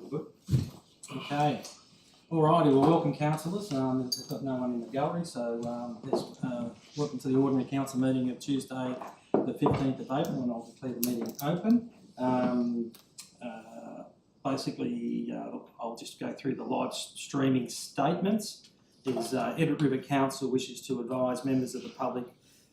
Good. Okay. All righty. Well, welcome, councillors. We've got no one in the gallery, so welcome to the ordinary council meeting of Tuesday, the 15th of April, and I'll declare the meeting open. Basically, I'll just go through the live streaming statements. Edward River Council wishes to advise members of the public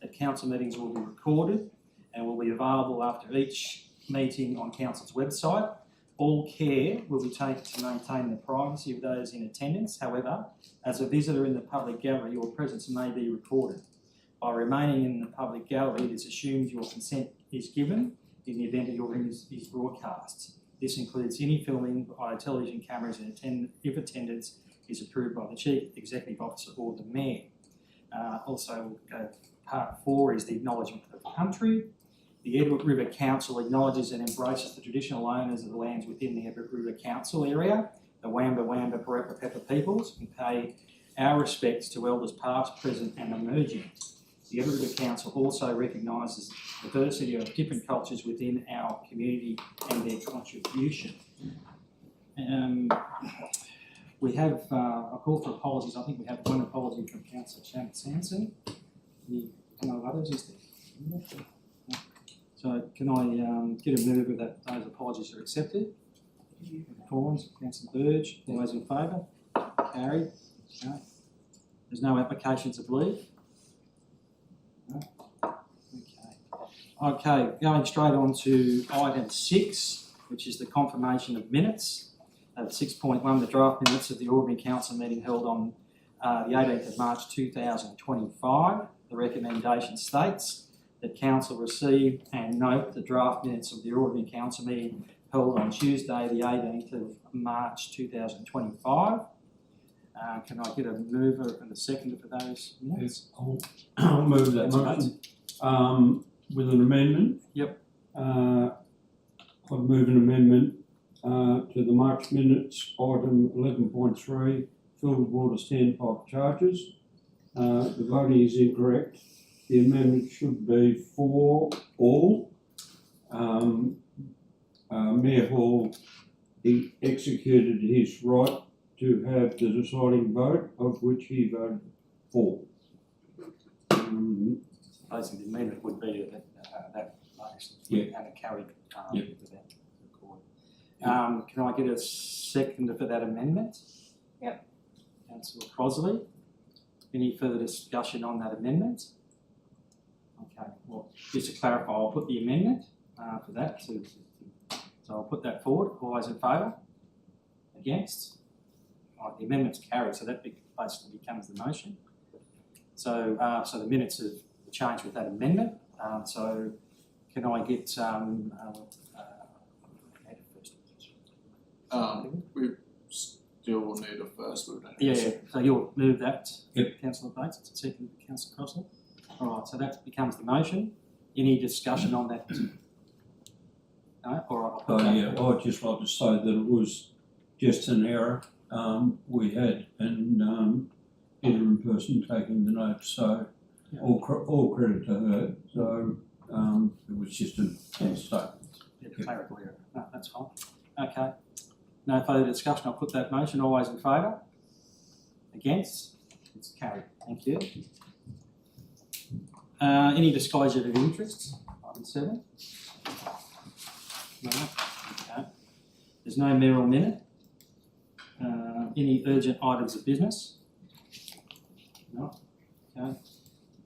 that council meetings will be recorded and will be available after each meeting on council's website. All care will be taken to maintain the privacy of those in attendance. However, as a visitor in the public gallery, your presence may be recorded. By remaining in the public gallery, it is assumed your consent is given in the event that your room is broadcast. This includes any filming by television cameras if attendance is approved by the Chief Executive Officer or the Mayor. Also, part 4 is the acknowledgement of the country. The Edward River Council acknowledges and embraces the traditional owners of the lands within the Edward River Council area, the Wamba Wamba Parappa Pepper peoples, and pay our respects to elders past, present and emerging. The Edward River Council also recognises the diversity of different cultures within our community and their contribution. We have a call for apologies. I think we have one apology from Councillor Janet Sanson. No others, is there? So can I get a mover that those apologies are accepted? Corns, Councillor Burge, all those in favour? Carried. Okay. There's no applications of leave? No? Okay, going straight on to item 6, which is the confirmation of minutes. 6.1, the draft minutes of the ordinary council meeting held on the 18th of March 2025. The recommendation states that council receive and note the draft minutes of the ordinary council meeting held on Tuesday the 18th of March 2025. Can I get a mover and a seconder for those minutes? I'll move that motion with an amendment. Yep. I'll move an amendment to the March minutes, item 11.3, filled water standpipe charges. The voting is incorrect. The amendment should be for all. Mayor Hall, he executed his right to have the deciding vote, of which he voted for. Basically, the amendment would be that motion and a carried without record. Can I get a seconder for that amendment? Yep. Councillor Crosley. Any further discussion on that amendment? Okay, well, just to clarify, I'll put the amendment for that. So I'll put that forward. All those in favour? Against? Right, the amendment's carried, so that basically becomes the motion. So the minutes have changed with that amendment. So can I get we still need a first move. Yeah, so you'll move that, Yep. Councillor Bates, it's a second, Councillor Crossley. All right, so that becomes the motion. Any discussion on that? No, or I'll put that. Yeah, I'd just like to say that it was just an error we had, and interim person taking the notes, so all credit to her. So it was just a mistake. Yeah, clerical error. No, that's fine. Okay. No further discussion. I'll put that motion. All those in favour? Against? It's carried. Thank you. Any disclosure of interests? Item 7. No. Okay. There's no mayoral minute. Any urgent items of business? No. Okay.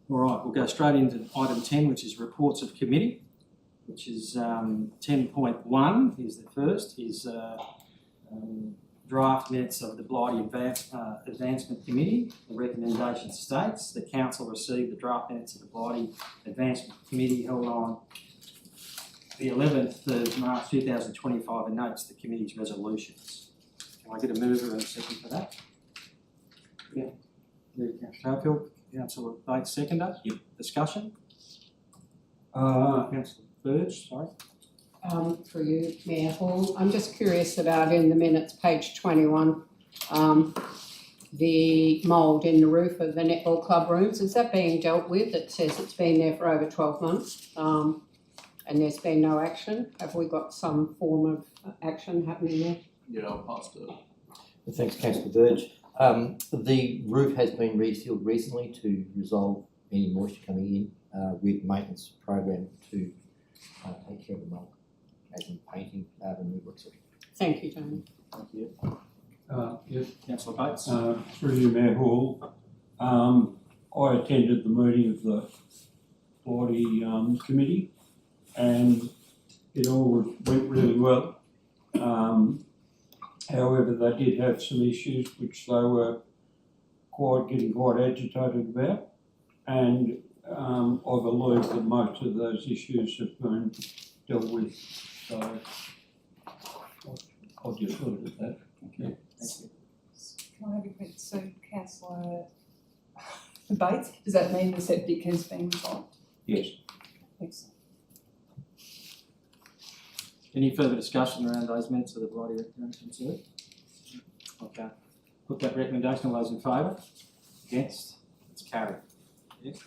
All right. We'll go straight into item 10, which is reports of committee, which is 10.1 is the first, is draft minutes of the Blighty Advancement Committee. The recommendation states the council received the draft minutes of the Blighty Advancement Committee held on the 11th of March 2025 and notes the committee's resolutions. Can I get a mover and a second for that? Yeah. Councillor Schofield, Councillor Bates, seconder. Yep. Discussion? Councillor Burge, sorry. For you, Mayor Hall. I'm just curious about in the minutes, page 21, the mould in the roof of the netball club rooms. Is that being dealt with? It says it's been there for over 12 months. and there's been no action. Have we got some form of action happening there? Yeah, I'll pass to Thanks, Councillor Burge. The roof has been resealed recently to resolve any moisture coming in with maintenance program to take care of the mold, as in painting, removal, etc. Thank you, Tony. Thank you. Yes, Councillor Bates? through you, Mayor Hall. I attended the meeting of the body committee, and it all went really well. However, they did have some issues which they were getting quite agitated about, and I believe that most of those issues have been dealt with. So I'll just leave it at that. Okay, thank you. Can I have a quick, so councillor Bates, does that mean the septic has been resolved? Yes. Excellent. Any further discussion around those minutes of the body considered? Okay. Put that recommendation, all those in favour? Against? It's carried. Yes.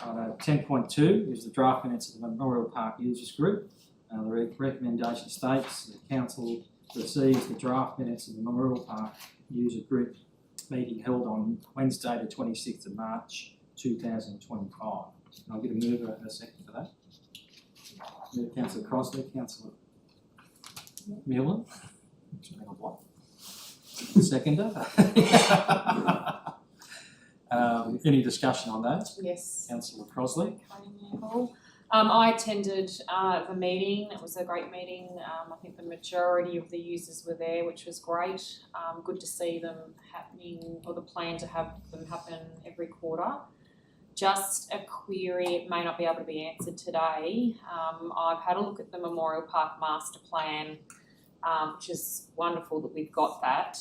10.2 is the draft minutes of the Memorial Park Users Group. The recommendation states the council receives the draft minutes of the Memorial Park User Group meeting held on Wednesday the 26th of March 2025. I'll get a mover and a second for that. Councillor Crossley, Councillor Miller. Seconder. Any discussion on that? Yes. Councillor Crossley. I attended the meeting. It was a great meeting. I think the majority of the users were there, which was great. Good to see them happening, or the plan to have them happen every quarter. Just a query, it may not be able to be answered today. I've had a look at the Memorial Park Master Plan, which is wonderful that we've got that.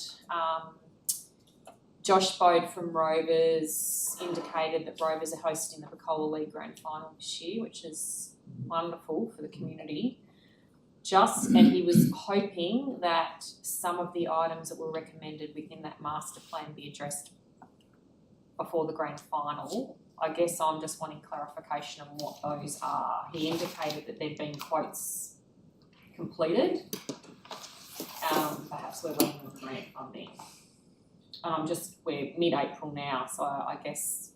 Josh Bode from Rovers indicated that Rovers are hosting the Picola League Grand Final this year, which is wonderful for the community. And he was hoping that some of the items that were recommended within that master plan be addressed before the grand final. I guess I'm just wanting clarification on what those are. He indicated that there'd been quotes completed. Perhaps we're waiting on grant funding. We're mid-April now, so I guess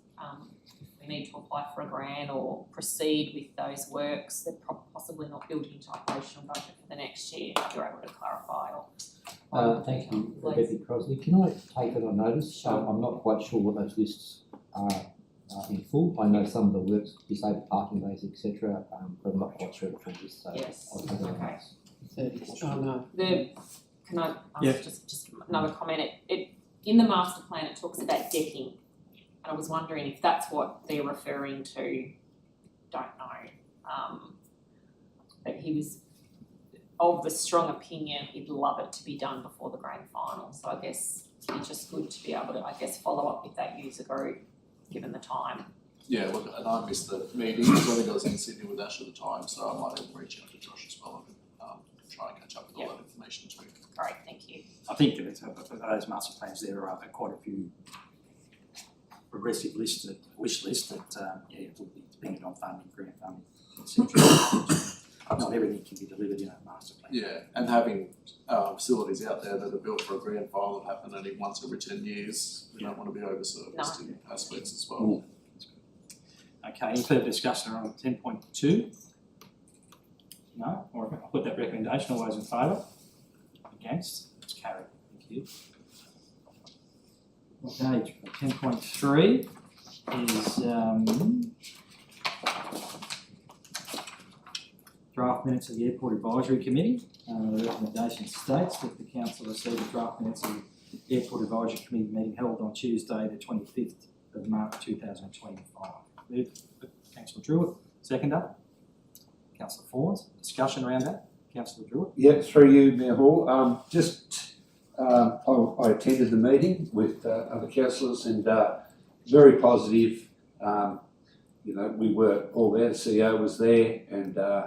we need to apply for a grant or proceed with those works. They're possibly not built into operational budget for the next year. If you're able to clarify or Thank you, please. Deputy Crossley. Can I take it on notice? Sure. I'm not quite sure what those lists are in full. I know some of the works, disabled parking bays, etc., but I'm not quite sure the full list. So Yes, I'll take it on okay. notice. Oh, no. Can I ask Yeah. just another comment? It in the master plan it talks about decking, and I was wondering if that's what they're referring to. Don't know. But he was of the strong opinion he'd love it to be done before the grand final. So I guess it's just good to be able to, follow up with that user group, given the time. Yeah, look, and I missed the meeting, I think I was in Sydney with Ash at the time, so I might even reach out to Josh as well and try and catch up with all that information too. Great, thank you. I think that for those master plans, there are quite a few progressive wish lists that it will be dependent on funding, grant funding, etc. Not everything can be delivered in a master plan. Yeah, and having facilities out there that are built for a grand final that happen only once every 10 years, we don't want to be over-serviced in aspects as well. Okay, any further discussion around 10.2? No? Or I'll put that recommendation. All those in favour? Against? It's carried. Thank you. Okay, 10.3 is draft minutes of the Airport Advisory Committee. The recommendation states that the council received the draft minutes of the Airport Advisory Committee meeting held on Tuesday the 25th of March 2025. Moved Councillor Druitt, seconder. Councillor Fawns, discussion around that. Councillor Druitt. Yeah, through you, Mayor Hall. I attended the meeting with other councillors and very positive. We were all there, the CEO was there, and I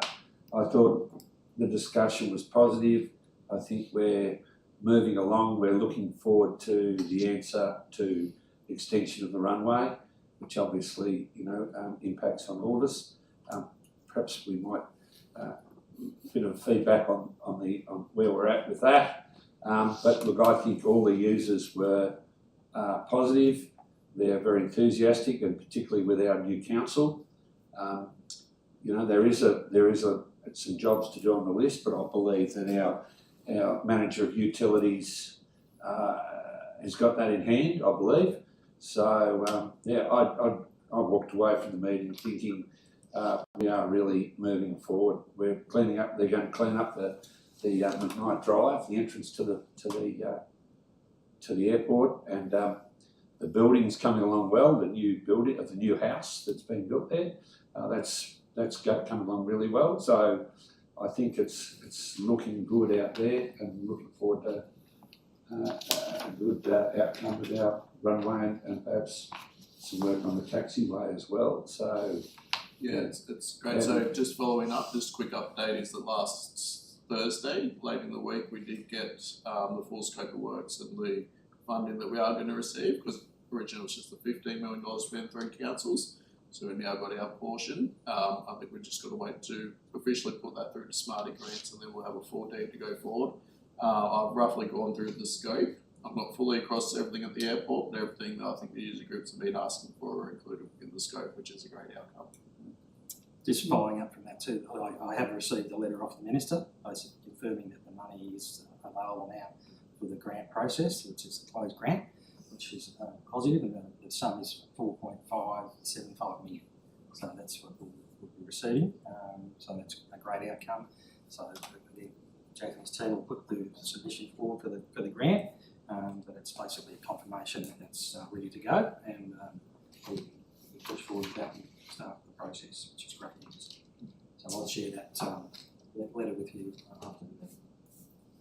thought the discussion was positive. I think we're moving along. We're looking forward to the answer to extension of the runway, which obviously, impacts on all of us. perhaps we might, bit of feedback on where we're at with that. But look, I think all the users were positive. They're very enthusiastic, and particularly with our new council. You know, there is some jobs to do on the list, but I believe that our manager of utilities has got that in hand, I believe. So yeah, I walked away from the meeting thinking we are really moving forward. We're cleaning up. They're going to clean up the McKnight Drive, the entrance to the airport, and the building's coming along well. The new building of the new house that's been built there, that's coming along really well. So I think it's looking good out there, and looking forward to a good outcome with our runway and perhaps some work on the taxiway as well. So Yeah, it's great. So just following up, just a quick update is that last Thursday, late in the week, we did get the full scope of works and the funding that we are going to receive, because originally it was just the $15 million for the 3 councils. So we've now got our portion. I think we've just got to wait to officially put that through to Smarty Grants, and then we'll have a 4D to go forward. I've roughly gone through the scope. I'm not fully across everything at the airport, but everything that I think the user groups have been asking for are included in the scope, which is a great outcome. Just following up from that too, I have received a letter off the Minister, basically confirming that the money is available now for the grant process, which is a closed grant, which is positive, and the sum is 4.575 million. So that's what we'll be receiving. So that's a great outcome. So Jackie's team will put the submission forward for the grant, but it's basically a confirmation that it's ready to go, and we push forward with that and start the process, which is great news. So I'll share that letter with you after the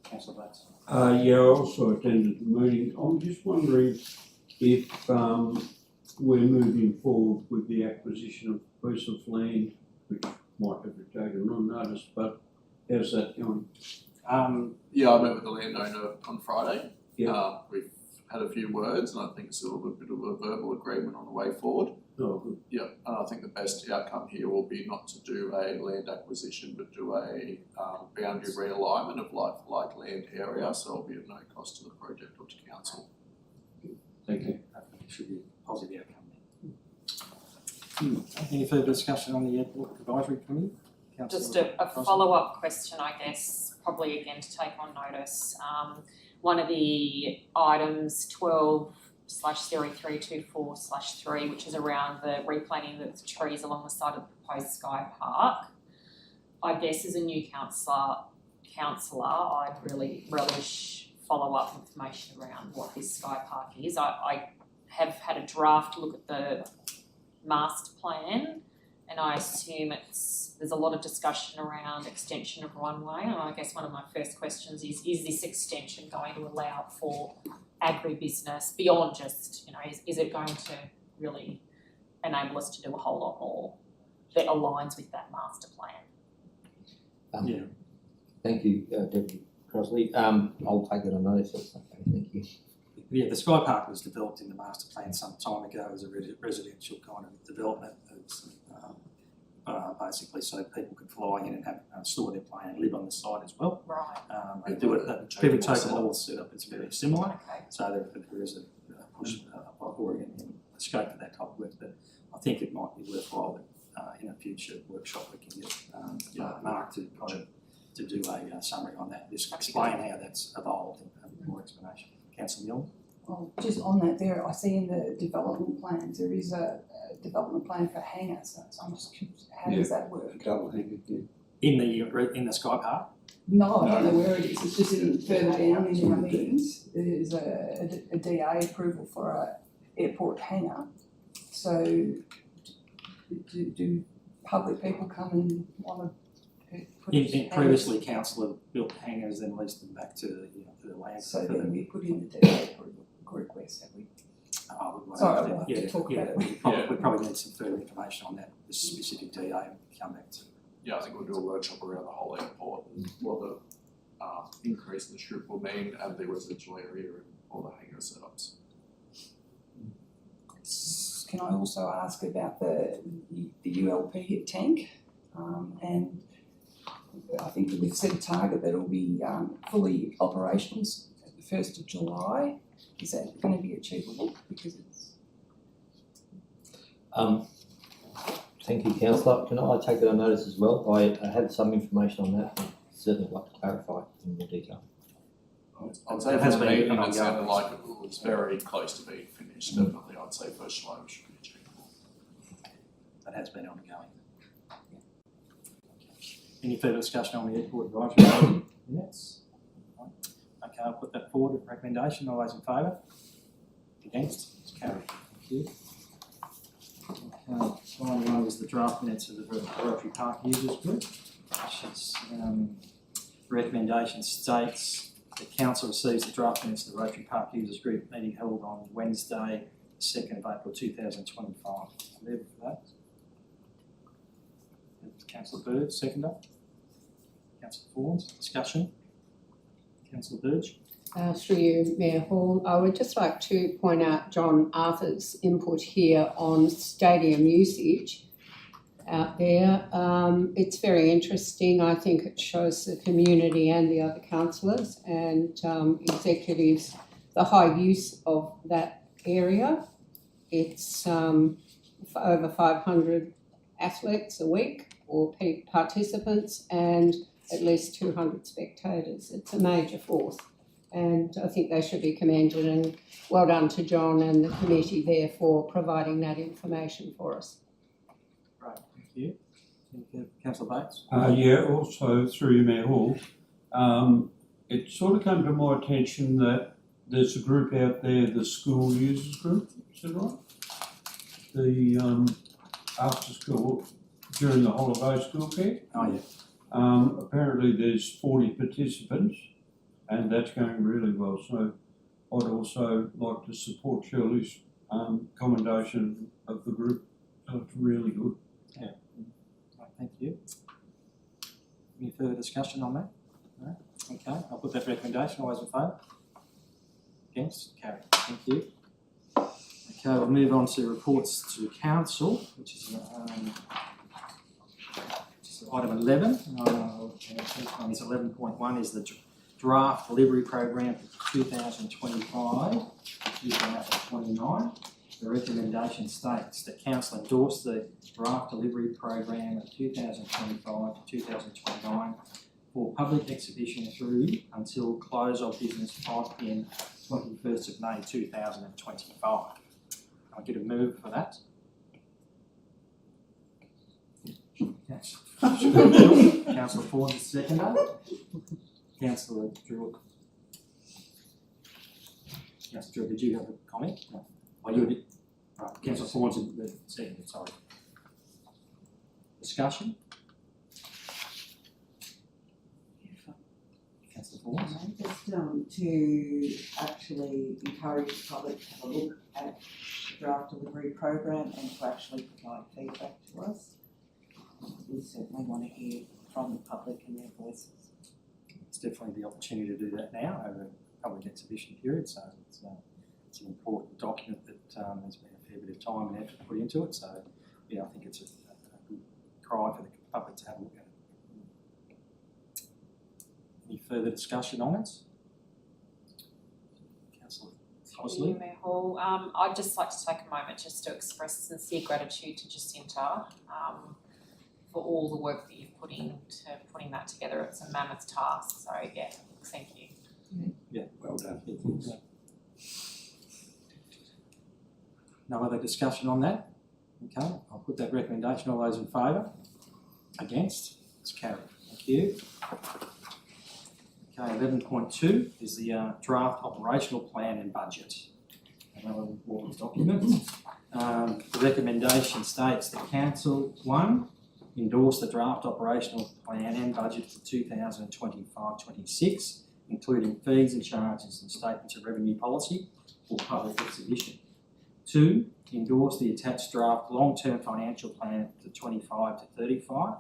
council votes. Yeah, I also attended the meeting. I'm just wondering if we're moving forward with the acquisition of a piece of land, which might have been taken on notice, but how's that going? Yeah, I met with the landowner on Friday. Yeah. We've had a few words, and I think it's a little bit of a verbal agreement on the way forward. Oh, good. Yeah, and I think the best outcome here will be not to do a land acquisition, but do a boundary realignment of like land area, so it'll be of no cost to the project or to council. Thank you. It should be a positive outcome. Any further discussion on the Airport Advisory Committee? Just Councillor a Crossley? follow-up question, I guess, probably again to take on notice. One of the items 12/0324/3, which is around the replanting of the trees along the side of the proposed Sky Park. I guess as a new councillor, I'd really relish follow-up information around what this Sky Park is. I have had a draft look at the master plan, and I assume there's a lot of discussion around extension of runway, and I guess one of my first questions is this extension going to allow for agribusiness beyond just, is it going to really enable us to do a whole lot more that aligns with that master plan? Yeah. Thank you, Deputy Crossley. I'll take that on notice. Okay, thank you. Yeah, the Sky Park was developed in the master plan some time ago as a residential kind of development. It's, basically so people could fly in and have store their plane and live on the site as well. Right. They do it, the Pivot Token Law setup is very similar, Okay. so there is a push or a scope for that type of work, but I think it might be worthwhile that in a future workshop we can get Mark to kind of to do a summary on that, just explain how that's evolved and more explanation. Councillor Milne? Well, just on that there, I see in the development plans, there is a development plan for hangars, so I'm just curious, how does that work? double hanging, yeah. In the Sky Park? No, I don't know where it is, it's just further down in our meetings, there's a DA approval for a airport hangar. So do public people come and want to put In previously councillor built hangars and leased them back to the land. So then we put in the DA approval request, have we? Sorry, we'll have to talk about it. We probably need some further information on that, the specific DA, and come back to. Yeah, I think we'll do a workshop around the whole airport and what the increase in the strip will mean, and the residential area and all the hangar setups. Can I also ask about the ULP tank? And I think that we've set a target that will be fully operational at the 1st of July. Is that going to be achievable? Because it's Thank you, councillor. Can I take that on notice as well? I have some information on that, and certainly like to clarify in more detail. I'd say It has from the been meeting, an it sounded ongoing- like it was very close to being finished, definitely, I'd say first July should be achievable. That has been ongoing. Any further discussion on the airport advisory committee minutes? Okay, I'll put that forward, recommendation, all those in favour? Against? It's carried, thank you. Okay, final one is the draft minutes of the Rotary Park Users Group, which is, recommendation states the council receives the draft minutes of the Rotary Park Users Group meeting held on Wednesday, 2nd of April 2025. Move for that. Councillor Bird, seconder. Councillor Fawns, discussion. Councillor Burge. Through you, Mayor Hall, I would just like to point out John Arthur's input here on stadium usage out there. It's very interesting. I think it shows the community and the other councillors and executives the high use of that area. It's over 500 athletes a week or participants and at least 200 spectators. It's a major force. And I think they should be commended, and well done to John and the committee there for providing that information for us. Right, thank you. Councillor Bates. Yeah, also through you, Mayor Hall, it sort of came to my attention that there's a group out there, the school users group, is that right? The after school, during the holiday school care. Oh, yeah. Apparently there's 40 participants and that's going really well. So I'd also like to support Shirley's commendation of the group. So it's really good. Right, thank you. Any further discussion on that? No? Okay, I'll put that recommendation. All those in favour? Against? Carried. Thank you. Okay, we'll move on to reports to council, which is item 11. First one is 11.1 is the draft delivery program for 2025 to 2029. The recommendation states that council endorse the draft delivery program of 2025 to 2029 for public exhibition through until close of business 5 p.m. 21st of May 2025. I'll get a move for that. Councillor Ford is seconder. Councillor Drew. Councillor Drew, did you have a comment? No. Oh, you did. Right, Councillor Ford's the seconder, sorry. Discussion? Councillor Ford. Just to actually encourage the public to have a look at the draft delivery program and to actually provide feedback to us. We certainly want to hear from the public and their voices. It's definitely the opportunity to do that now over a public exhibition period, so it's an important document that there's been a fair bit of time and effort put into it, so yeah, I think it's a good cry for the public to have a look at it. Any further discussion on it? Councillor Crossley? Mayor Hall. I'd just like to take a moment just to express sincere gratitude to Jacinta for all the work that you've put into putting that together. It's a mammoth task, so yeah, thank you. Yeah. Well done. Yeah. No other discussion on that? Okay, I'll put that recommendation. All those in favour? Against? It's carried. Thank you. Okay, 11.2 is the draft operational plan and budget. Another important document. The recommendation states the council, 1, endorse the draft operational plan and budget for 2025-26, including fees and charges and statements of revenue policy for public exhibition. 2, endorse the attached draft long-term financial plan for 25 to 35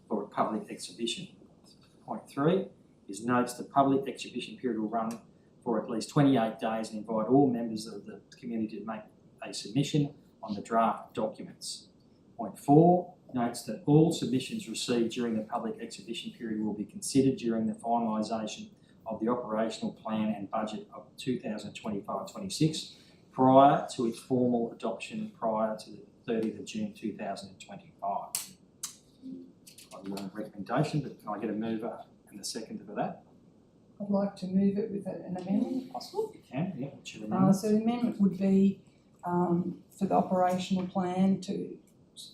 for a public exhibition. Point 3 is notes the public exhibition period will run for at least 28 days and invite all members of the community to make a submission on the draft documents. 11.4 notes that all submissions received during the public exhibition period will be considered during the finalisation of the operational plan and budget of 2025-26 prior to its formal adoption prior to the 30th of June 2025. I've got a recommendation, but can I get a mover and a seconder for that? I'd like to move it with an amendment if possible. You can, yeah, what's your amendment? So the amendment would be for the operational plan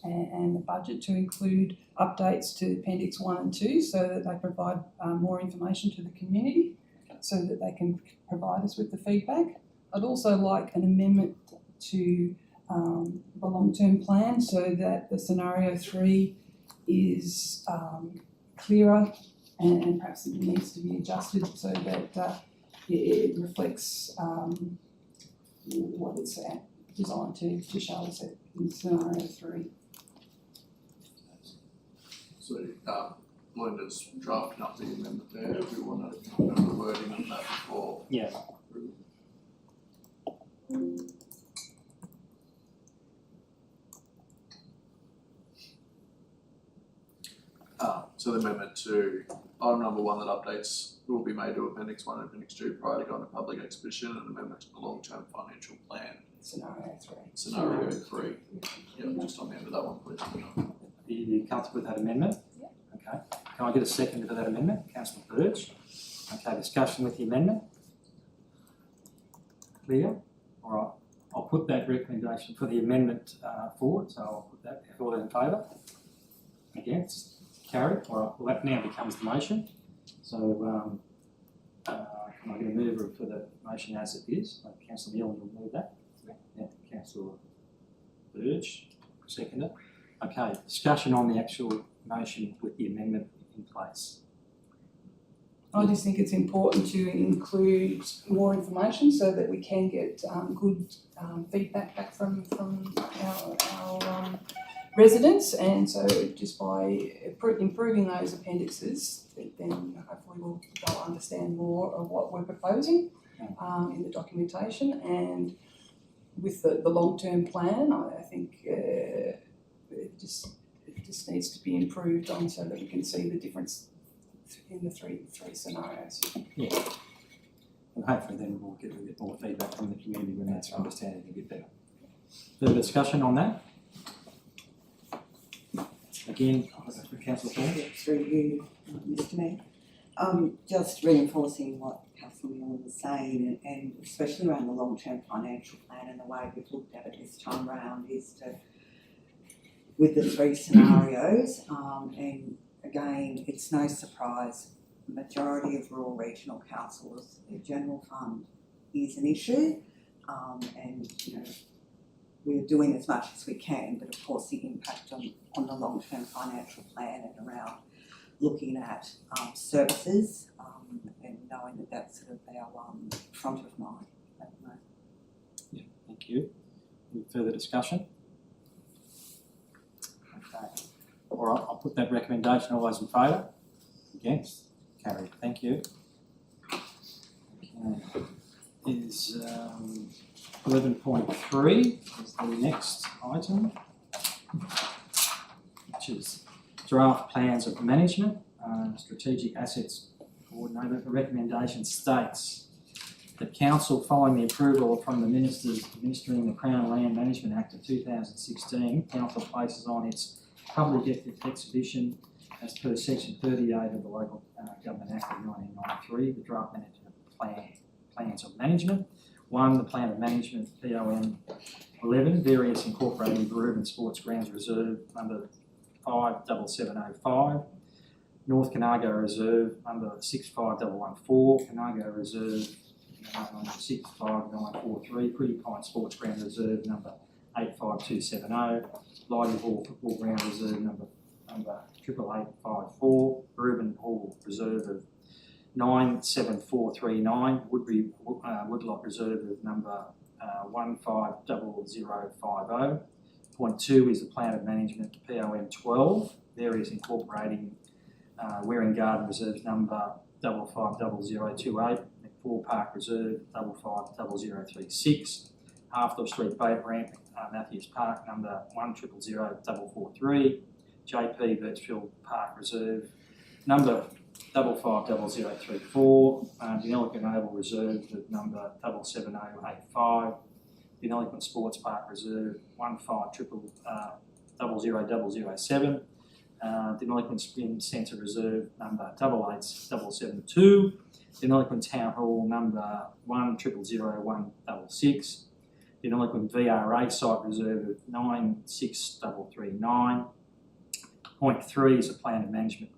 and the budget to include updates to Appendix 1 and 2 so that they provide more information to the community so that they can provide us with the feedback. I'd also like an amendment to the long-term plan so that the scenario 3 is clearer and perhaps it needs to be adjusted so that it reflects what it's designed to show us in scenario 3. So, Melinda's drafting up the amendment there, if we want to know the wording of that before. Yeah. So the amendment to item number 1 that updates will be made to Appendix 1 and Appendix 2 prior to going to public exhibition, and amendment to the long-term financial plan, Scenario 3. scenario 3. Yeah, just on the end of that one, please. Are you comfortable with that amendment? Yeah. Okay. Can I get a second for that amendment? Councillor Burge. Okay, discussion with the amendment? Clear? All right. I'll put that recommendation for the amendment forward, so I'll put that, all in favour? Against? Carried? All right, well that now becomes the motion. So can I get a mover for the motion as it is? Councillor Neal will move that. Yeah, Councillor Burge, seconder. Okay, discussion on the actual motion with the amendment in place. I just think it's important to include more information so that we can get good feedback back from our residents, and so just by improving those appendices, then hopefully they'll understand more of what we're proposing in the documentation. And with the long-term plan, I think it just needs to be improved on so that we can see the difference in the three scenarios. Yeah. And hopefully then we'll get a bit more feedback from the community when that's understanding a bit better. Further discussion on that? Again, Councillor Thorne. Through you, Mr Mayor. Just reinforcing what Councillor Miller was saying, and especially around the long-term financial plan and the way we've looked at it this time round is to, with the 3 scenarios, and again, it's no surprise, the majority of rural regional councils, their general fund is an issue, and you know, we're doing as much as we can, but of course the impact on the long-term financial plan and around looking at services and knowing that that's sort of our front of mind at the moment. Yeah, thank you. Any further discussion? Okay. All right, I'll put that recommendation. All those in favour? Against? Carried. Thank you. Okay. Is 11.3 is the next item, which is draft plans of management, strategic assets coordinator. The recommendation states that council, following the approval from the ministers administering the Crown Land Management Act of 2016, council places on its public exhibition as per section 38 of the Local Government Act of 1993, the draft management plans of management. 1, the plan of management POM 11, various incorporating Berubin Sports Grounds Reserve number 57705, North Canargo Reserve number 65114, Canargo Reserve number 65943, Pretty Pine Sports Ground Reserve number 85270, Lighting Hall Football Ground Reserve number 88854, Berubin Hall Reserve of 97439, Woodbury Woodlot Reserve of number 150050. Point 2 is the plan of management POM 12, various incorporating Waring Garden Reserve number 550028, McFall Park Reserve 550036, Halfthorpe Street Boat Ramp, Matthews Park, number 100443, JP Birchfield Park Reserve, number 550034, Deniliquin Oval Reserve at number 77085, Deniliquin Sports Park Reserve 150007, Deniliquin Spin Centre Reserve number 88772, Deniliquin Town Hall number 100166, Deniliquin VRA Site Reserve of 96339. Point 3 is a plan of management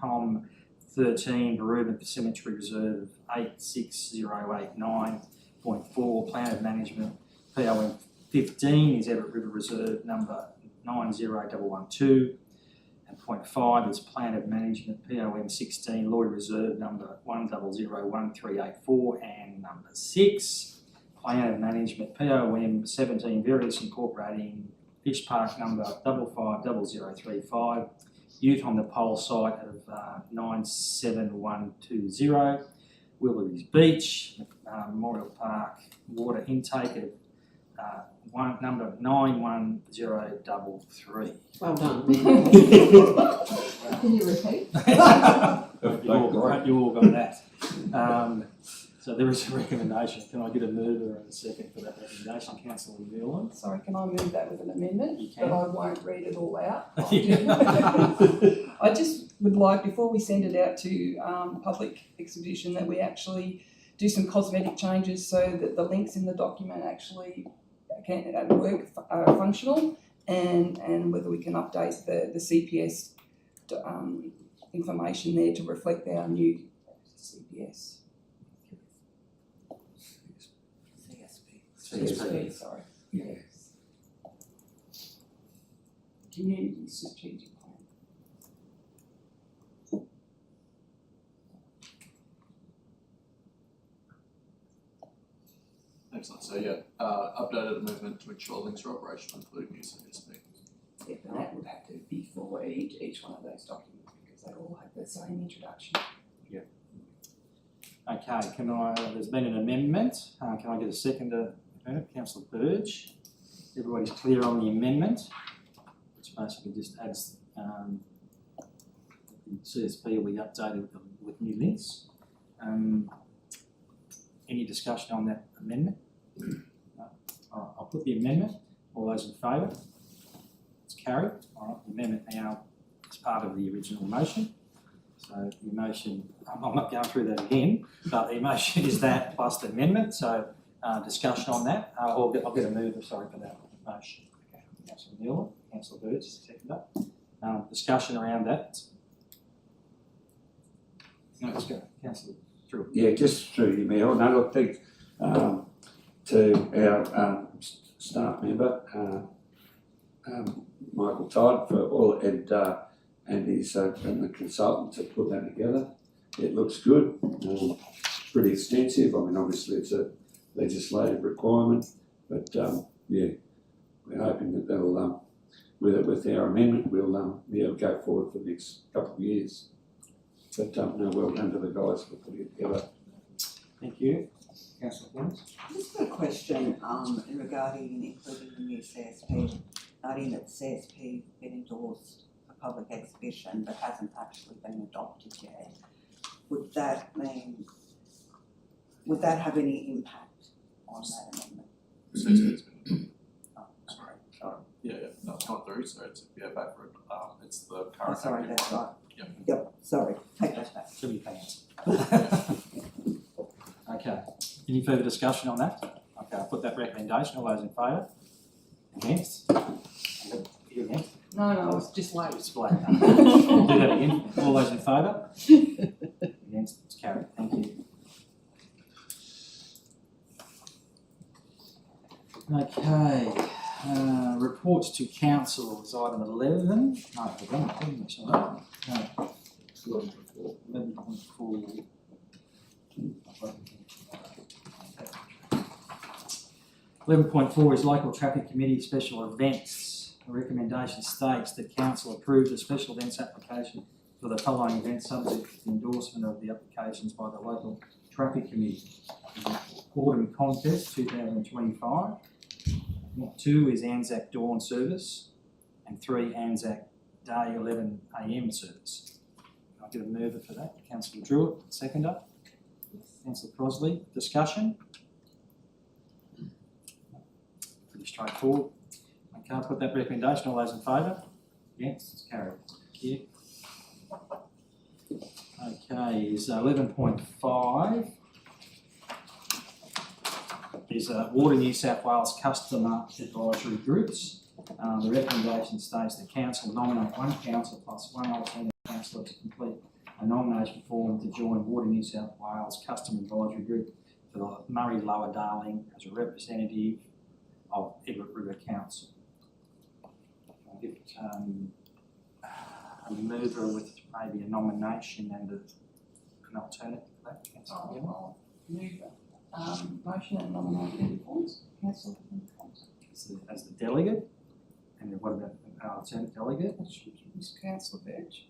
POM 13, Berubin Cemetery Reserve of 86089. Point 4, plan of management POM 15 is Everett River Reserve number 90112. And point 5 is plan of management POM 16, Lloyd Reserve number 10011384. And number 6, plan of management POM 17, various incorporating Fish Park number 550035, Youth on the Pole site of 97120, Willoughby's Beach, Memorial Park water intake of number 91033. Well done. Can you repeat? You all got that. So there is a recommendation. Can I get a mover and a second for that recommendation, Councillor Newland? Sorry, can I move that with an amendment? You But can. I won't read it all out. Yeah. I just would like, before we send it out to the public exhibition, that we actually do some cosmetic changes so that the links in the document actually can work, are functional, and whether we can update the CPS information there to reflect our new CPS. CSP, sorry. Yes. Community strategic plan. Excellent. So yeah, updated amendment to ensure links are operational, including new CSP. Yeah, but that would have to be for each one of those documents because they all have the same introduction. Okay, there's been an amendment. Can I get a second to Councillor Burge? Everybody's clear on the amendment, which basically just adds the CSP will be updated with new links. Any discussion on that amendment? No. All right, I'll put the amendment. All those in favour? It's carried. All right, the amendment now is part of the original motion. So the motion, I'm not going through that again, but the motion is that plus the amendment. So discussion on that. I'll get a mover, sorry, for that motion. Okay. Councillor Newland, Councillor Bird, second up. Discussion around that. No, let's go. Councillor Drew. Yeah, just through you, Mayor, and I look thanks to our staff member, Michael Todd, for all, and his and the consultant to put that together. It looks good, pretty extensive. I mean, obviously it's a legislative requirement, but yeah, we're hoping that they'll, with our amendment, we'll be able to go forward for the next couple of years. But no, well done to the guys for putting it together. Thank you. Councillor Flynn. Just got a question regarding including the new CSP, noting that CSP has been endorsed for public exhibition but hasn't actually been adopted yet. Would that have any impact on that amendment? CSP's been, Sorry. yeah, no, it's gone through, so it's, back for it. It's the Oh, current. sorry, active that's one. right. Yep. Yep, sorry, take that back. Should be pants. Okay. Any further discussion on that? Okay, I'll put that recommendation. All those in favour? Against? You against? No, I was just late. It's blank. I'll do that again. All those in favour? Against? It's carried. Thank you. Okay. Reports to council is item 11. No, we've done it, haven't we? Sorry. No. 11.4. 11.4 is local traffic committee special events. The recommendation states that council approve the special events application for the following events subject to the endorsement of the applications by the local traffic committee. Autumn Contest 2025. 2 is Anzac Dawn service, and 3 Anzac Day 11 AM service. Can I get a mover for that? Councillor Druitt, seconder. Councillor Crosley, discussion? Pretty straightforward. Okay, I'll put that recommendation. All those in favour? Yes, it's carried. Thank you. Okay, is 11.5 is Water New South Wales Customer Advisory Groups. The recommendation states the council nominate one councillor plus one alternate councillor to complete a nomination form to join Water New South Wales Customer Advisory Group for the Murray Lower Darling as a representative of Edward River Council. I'll give it a mover with maybe a nomination and an alternative for that. Councillor Miller. I'll move motion and nominate Peter Corns, councillor. As the delegate, and then what about an alternate delegate? Councillor Birch.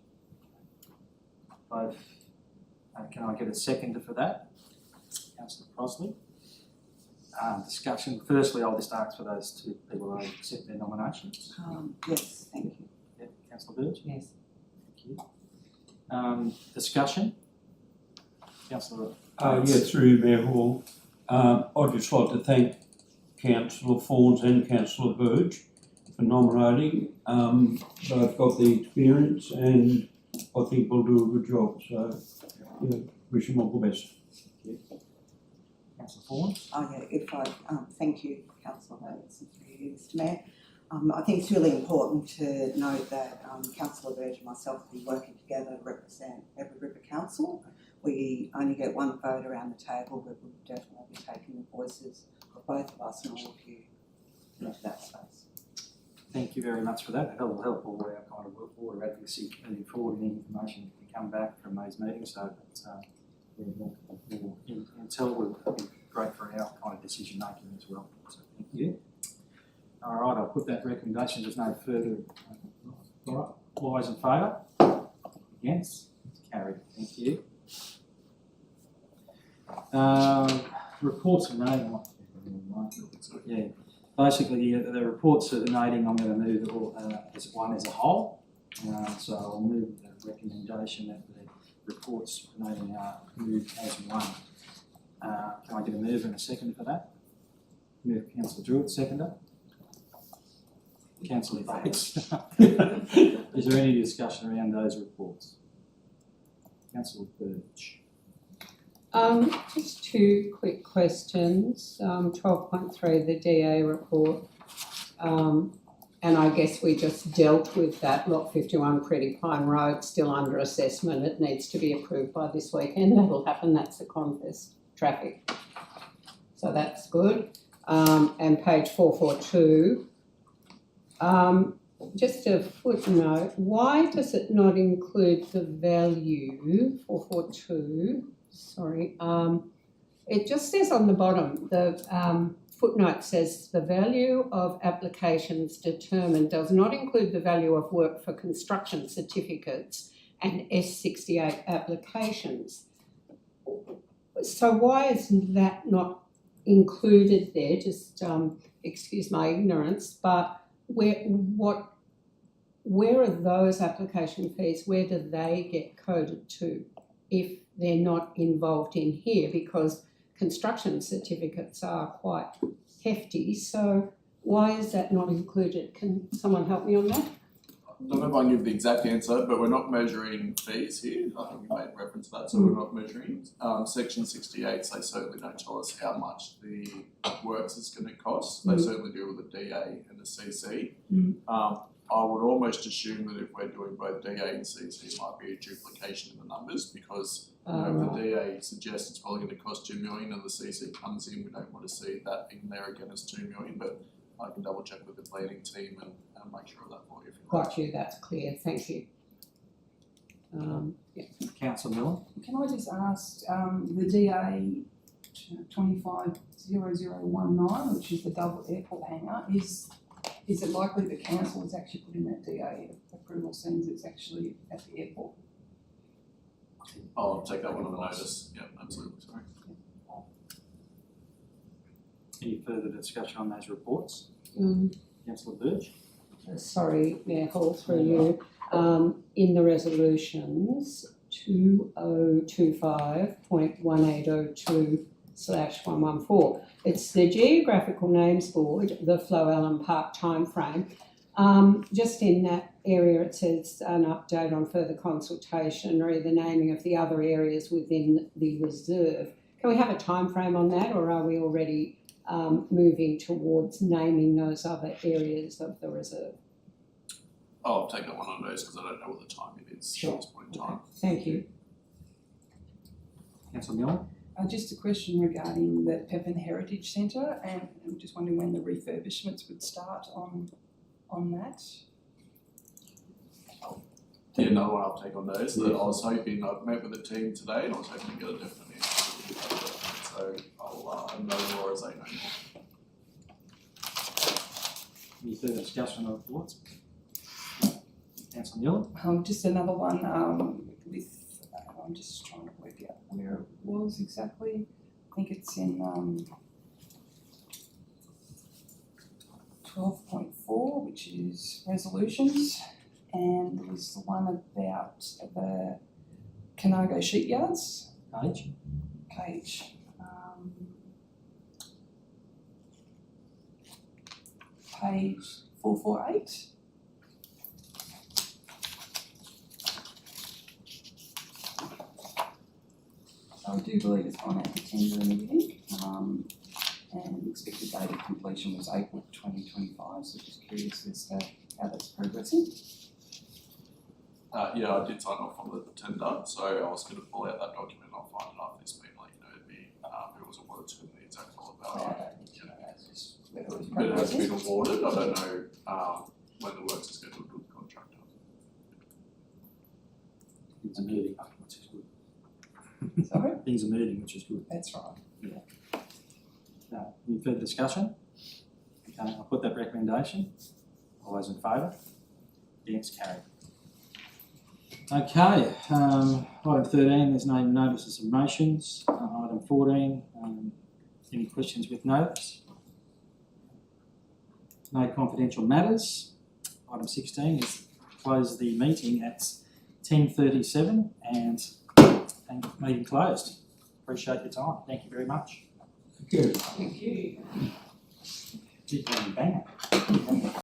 Both. Can I get a seconder for that? Councillor Crosley. Discussion. Firstly, I'll just ask for those two people to accept their nominations. Yes, thank you. Yeah, Councillor Birch. Yes. Thank you. Discussion. Councillor. Through Mayor Hall, I'd just like to thank Councillor Fawns and Councillor Birch for nominating. They've got the experience and I think will do a good job, so wish them all the best. Councillor Fawns. If I, thank you, Councillor Davis, and through you, Mr Mayor. I think it's really important to note that Councillor Birch and myself will be working together to represent Edward River Council. We only get one vote around the table, but we'll definitely be taking the voices of both of us and all of you into that space. Thank you very much for that. That will help all our kind of water advocacy moving forward and information that can come back from those meetings. So it's, until will be great for our kind of decision making as well. So thank you. All right, I'll put that recommendation. There's no further. All right, all those in favour? Against? It's carried. Thank you. Reports of nating. Yeah. Basically, the reports of the nating, I'm going to move all, as one as a whole. So I'll move the recommendation that the reports of nating are moved as one. Can I get a move and a second for that? Move Councillor Druitt, seconder. Councillor Bates. Is there any discussion around those reports? Councillor Birch. Just two quick questions. 12.3, the DA report. And I guess we just dealt with that. Lot 51 Pretty Pine Road, still under assessment. It needs to be approved by this weekend. That'll happen. That's the contest traffic. So that's good. And page 442. Just a footnote. Why does it not include the value 442? Sorry, it just says on the bottom, the footnote says the value of applications determined does not include the value of work for construction certificates and S68 applications. So why is that not included there? Just excuse my ignorance, but where are those application fees? Where do they get coded to if they're not involved in here? Because construction certificates are quite hefty, so why is that not included? Can someone help me on that? I don't know if I can give the exact answer, but we're not measuring fees here. I think you made reference to that, so we're not measuring. Section 68, they certainly don't tell us how much the works is going to cost. They certainly deal with the DA and the CC. I would almost assume that if we're doing both DA and CC, it might be a duplication in the numbers because if the DA suggests it's probably going to cost 2 million and the CC comes in, we don't want to see that in there again as 2 million, but I can double check with the planning team and make sure of that for you. Got you, that's clear, thank you. Yeah. Councillor Miller. Can I just ask, the DA 250019, which is the double airport hangar, is it likely the council has actually put in that DA approval since it's actually at the airport? I'll take that one on the notice, yeah, absolutely, sorry. Any further discussion on those reports? Mm, Councillor Burge? sorry, Mayor Hall, through you. In the resolutions, 2025.1802/114, it's the Geographical Names Board, the Flo Allen Park timeframe. Just in that area, it says an update on further consultation or the naming of the other areas within the reserve. Can we have a timeframe on that, or are we already moving towards naming those other areas of the reserve? I'll take that one on notice because I don't know what the time it is at this point in time. Thank you. Councillor Miller? Just a question regarding the Pepin Heritage Centre, and I'm just wondering when the refurbishments would start on that. Yeah, another one I'll take on notice, that I was hoping, I've met with the team today and I was hoping to get a definite answer. So I'll know more as I know more. Any further discussion on the reports? Councillor Miller? Just another one, with, I'm just trying to work out where it was exactly. I think it's in, 12.4, which is resolutions, and there was the one about the Carnago Shipyards Page? page. Page 448. So I do believe it's gone out to tender and everything, and the expected date of completion was April 2025, so just curious as to how that's progressing. Yeah, I did sign off on the tender, so I was going to pull out that document. I'll find it after this meeting, let you know who was awarded to and the exact dollar value. Whether it was But it has progressing. been awarded. I don't know when the works are scheduled with the contractor. Things are moving, which is good. Sorry, Things are moving, which is good. that's right. Any further discussion? Okay, I'll put that recommendation. All those in favour? Against, carried. Okay, item 13, there's no notices of motions. Item 14, any questions with notice? No confidential matters. Item 16 is close the meeting at 10:37 and meeting closed. Appreciate your time. Thank you very much. Good. Thank you. Bang.